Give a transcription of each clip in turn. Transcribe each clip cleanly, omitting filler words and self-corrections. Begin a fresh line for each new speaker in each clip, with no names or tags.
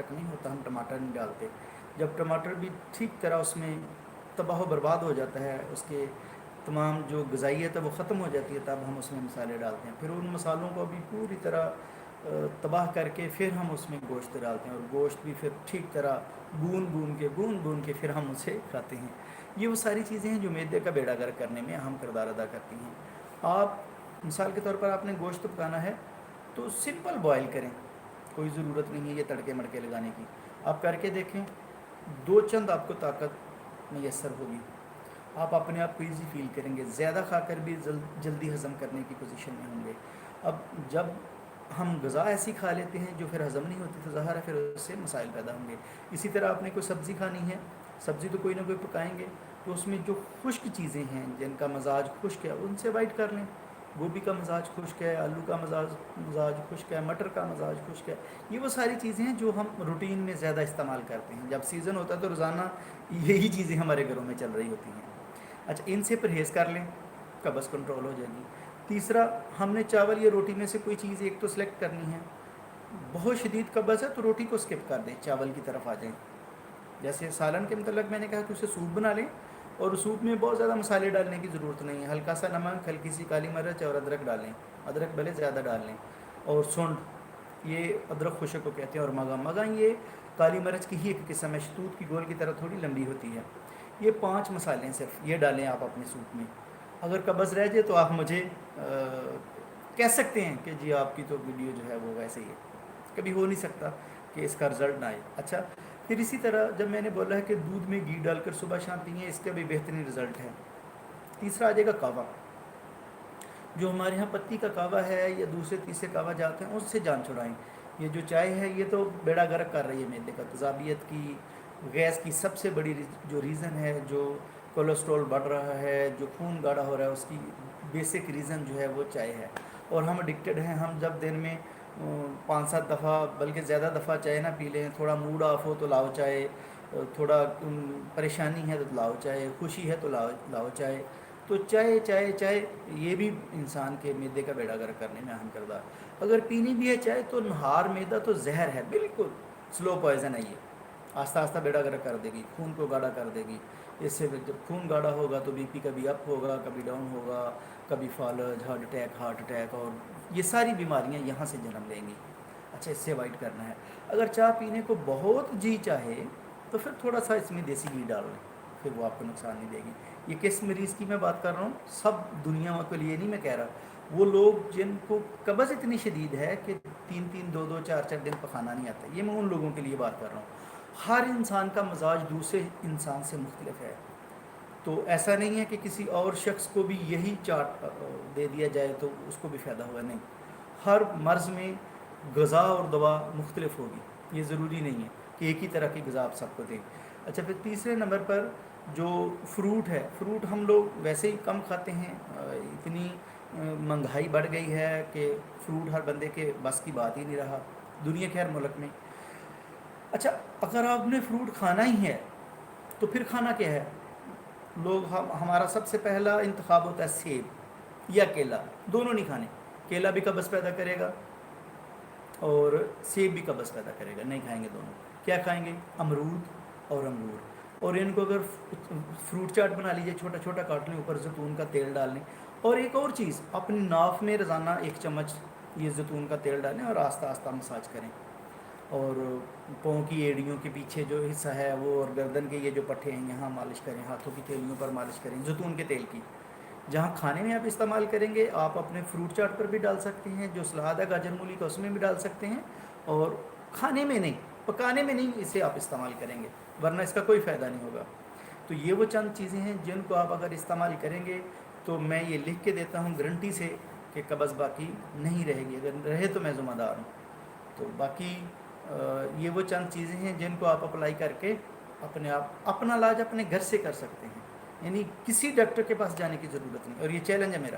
فرق نہیں ہوتا ہم ٹماٹر نہیں ڈالتے. جب ٹماٹر بھی ٹھیک طرح اس میں تباہ و برباد ہو جاتا ہے, اس کے تمام جو غذائیت ہے وہ ختم ہو جاتی ہے, تب ہم اس میں مسالے ڈالتے ہیں. پھر ان مسالوں کو بھی پوری طرح تباہ کر کے پھر ہم اس میں گوشت ڈالتے ہیں, اور گوشت بھی پھر ٹھیک طرح بھون کے پھر ہم اسے کھاتے ہیں. یہ وہ ساری چیزیں ہیں جو معدے کا بیڑا گرک کرنے میں اہم کردار ادا کرتی ہیں. آپ مثال کے طور پر آپ نے گوشت پکانا ہے تو سمپل بوائل کریں, کوئی ضرورت نہیں ہے یہ تڑکے مڑکے لگانے کی. آپ کر کے دیکھیں, دو چند آپ کو طاقت میسر ہوگی, آپ اپنے آپ کو ایزی فیل کریں گے, زیادہ کھا کر بھی جلدی ہضم کرنے کی پوزیشن میں ہوں گے. اب جب ہم غذا ایسی کھا لیتے ہیں جو پھر ہضم نہیں ہوتی تو ظاہر ہے پھر اس سے مسائل پیدا ہوں گے. اسی طرح آپ نے کوئی سبزی کھانی ہے, سبزی تو کوئی نہ کوئی پکائیں گے, تو اس میں جو خشک چیزیں ہیں جن کا مزاج خشک ہے ان سے اوائڈ کر لیں. گوبھی کا مزاج خشک ہے, آلو کا مزاج خشک ہے, مٹر کا مزاج خشک ہے. یہ وہ ساری چیزیں ہیں جو ہم روٹین میں زیادہ استعمال کرتے ہیں. جب سیزن ہوتا ہے تو روزانہ یہی چیزیں ہمارے گھروں میں چل رہی ہوتی ہیں. اچھا, ان سے پرہیز کر لیں, قبض کنٹرول ہو جائے گی. تیسرا, ہم نے چاول یا روٹی میں سے کوئی چیز ایک تو سلیکٹ کرنی ہے. بہت شدید قبض ہے تو روٹی کو اسکپ کر دیں, چاول کی طرف آ جائیں. جیسے سالن کے متعلق میں نے کہا کہ اسے سوپ بنا لیں, اور سوپ میں بہت زیادہ مسالے ڈالنے کی ضرورت نہیں ہے. ہلکا سا نمک, ہلکی سی کالی مرچ اور ادرک ڈالیں, ادرک بھلے زیادہ ڈال لیں, اور سونڈ, یہ ادرک خشک کو کہتے ہیں, اور مگا یہ کالی مرچ کی ہی ایک قسم ہے, شتوت کی گول کی طرح تھوڑی لمبی ہوتی ہے. یہ 5 مسالے ہیں صرف, یہ ڈالیں آپ اپنے سوپ میں. اگر قبض رہ جائے تو آپ مجھے کہہ سکتے ہیں کہ جی آپ کی تو ویڈیو جو ہے وہ ویسے ہی ہے, کبھی ہو نہیں سکتا کہ اس کا رزلٹ نہ آئے. اچھا, پھر اسی طرح جب میں نے بولا ہے کہ دودھ میں گھی ڈال کر صبح شام پئیں, اس کا بھی بہترین رزلٹ ہے. تیسرا آ جائے گا کہوہ, جو ہمارے یہاں پتی کا کہوہ ہے یا دوسرے تیسرے کہوہ جاتے ہیں, اس سے جان چھڑائیں. یہ جو چائے ہے یہ تو بیڑا گرک کر رہی ہے معدے کا, تیزابیت کی, گیس کی سب سے بڑی جو ریزن ہے, جو کولیسٹرول بڑھ رہا ہے, جو خون گاڑھا ہو رہا ہے, اس کی بیسک ریزن جو ہے وہ چائے ہے. اور ہم ایڈکٹڈ ہیں, ہم جب دن میں 5-7 دفعہ بلکہ زیادہ دفعہ چائے نہ پی لیں, تھوڑا موڈ آف ہو تو لاؤ چائے, تھوڑا پریشانی ہے تو لاؤ چائے, خوشی ہے تو لاؤ چائے. تو چائے چائے چائے یہ بھی انسان کے معدے کا بیڑا گرک کرنے میں اہم کردار. اگر پینی بھی ہے چائے تو نہار معدہ تو زہر ہے, بالکل سلو پوائزن ہے. یہ آہستہ آہستہ بیڑا گرک کر دے گی, خون کو گاڑھا کر دے گی. اس سے جب خون گاڑھا ہوگا تو بی پی کبھی اپ ہوگا, کبھی ڈاؤن ہوگا, کبھی فالج, ہارٹ اٹیک, اور یہ ساری بیماریاں یہاں سے جنم لیں گی. اچھا, اس سے اوائڈ کرنا ہے. اگر چائے پینے کو بہت جی چاہے تو پھر تھوڑا سا اس میں دیسی گھی ڈال لیں, پھر وہ آپ کو نقصان نہیں دے گی. یہ کس مریض کی میں بات کر رہا ہوں, سب دنیا کے لیے نہیں میں کہہ رہا, وہ لوگ جن کو قبض اتنی شدید ہے کہ 3-3, 2-2, 4-4 دن پکانا نہیں آتا, یہ میں ان لوگوں کے لیے بات کر رہا ہوں. ہر انسان کا مزاج دوسرے انسان سے مختلف ہے, تو ایسا نہیں ہے کہ کسی اور شخص کو بھی یہی چاٹ دے دیا جائے تو اس کو بھی فائدہ ہوگا. نہیں, ہر مرض میں غذا اور دوا مختلف ہوگی, یہ ضروری نہیں ہے کہ ایک ہی طرح کی غذا آپ سب کو دیں. اچھا, پھر تیسرے نمبر پر جو فروٹ ہے, فروٹ ہم لوگ ویسے ہی کم کھاتے ہیں. اتنی مہنگائی بڑھ گئی ہے کہ فروٹ ہر بندے کے بس کی بات ہی نہیں رہا دنیا کے ہر ملک میں. اچھا, اگر آپ نے فروٹ کھانا ہی ہے تو پھر کھانا کیا ہے؟ ہمارا سب سے پہلا انتخاب ہوتا ہے سیب یا کیلا. دونوں نہیں کھانے, کیلا بھی قبض پیدا کرے گا اور سیب بھی قبض پیدا کرے گا, نہیں کھائیں گے دونوں. کیا کھائیں گے؟ امرود اور انگور. اور ان کو اگر فروٹ چاٹ بنا لیجیے, چھوٹا چھوٹا کاٹ لیں, اوپر زیتون کا تیل ڈال لیں. اور ایک اور چیز, اپنی ناف میں روزانہ 1 چمچ یہ زیتون کا تیل ڈالیں اور آہستہ آہستہ مساج کریں. اور پاؤں کی ایڑیوں کے پیچھے جو حصہ ہے وہ, اور گردن کے یہ جو پٹھے ہیں یہاں مالش کریں, ہاتھوں کی تیلیوں پر مالش کریں زیتون کے تیل کی. جہاں کھانے میں آپ استعمال کریں گے, آپ اپنے فروٹ چاٹ پر بھی ڈال سکتے ہیں, جو سلاد ہے گاجر مولی کا اس میں بھی ڈال سکتے ہیں, اور کھانے میں نہیں, پکانے میں نہیں اسے آپ استعمال کریں گے, ورنہ اس کا کوئی فائدہ نہیں ہوگا. تو یہ وہ چند چیزیں ہیں جن کو آپ اگر استعمال کریں گے تو میں یہ لکھ کے دیتا ہوں گارنٹی سے کہ قبض باقی نہیں رہے گی. اگر رہے تو میں ذمہ دار ہوں. تو باقی یہ وہ چند چیزیں ہیں جن کو آپ اپلائی کر کے اپنے آپ اپنا علاج اپنے گھر سے کر سکتے ہیں. یعنی کسی ڈاکٹر کے پاس جانے کی ضرورت نہیں, اور یہ چیلنج ہے میرا,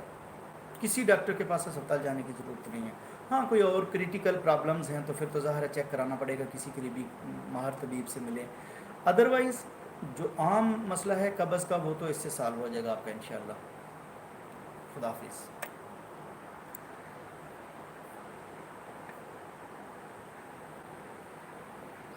کسی ڈاکٹر کے پاس اسپتال جانے کی ضرورت نہیں ہے. ہاں, کوئی اور کریٹیکل پرابلمز ہیں تو پھر تو ظاہر ہے چیک کرانا پڑے گا, کسی قریبی ماہر طبیب سے ملیں. ادروائز جو عام مسئلہ ہے قبض کا وہ تو اس سے سالو ہو جائے گا آپ کا انشاءاللہ. خدا حافظ.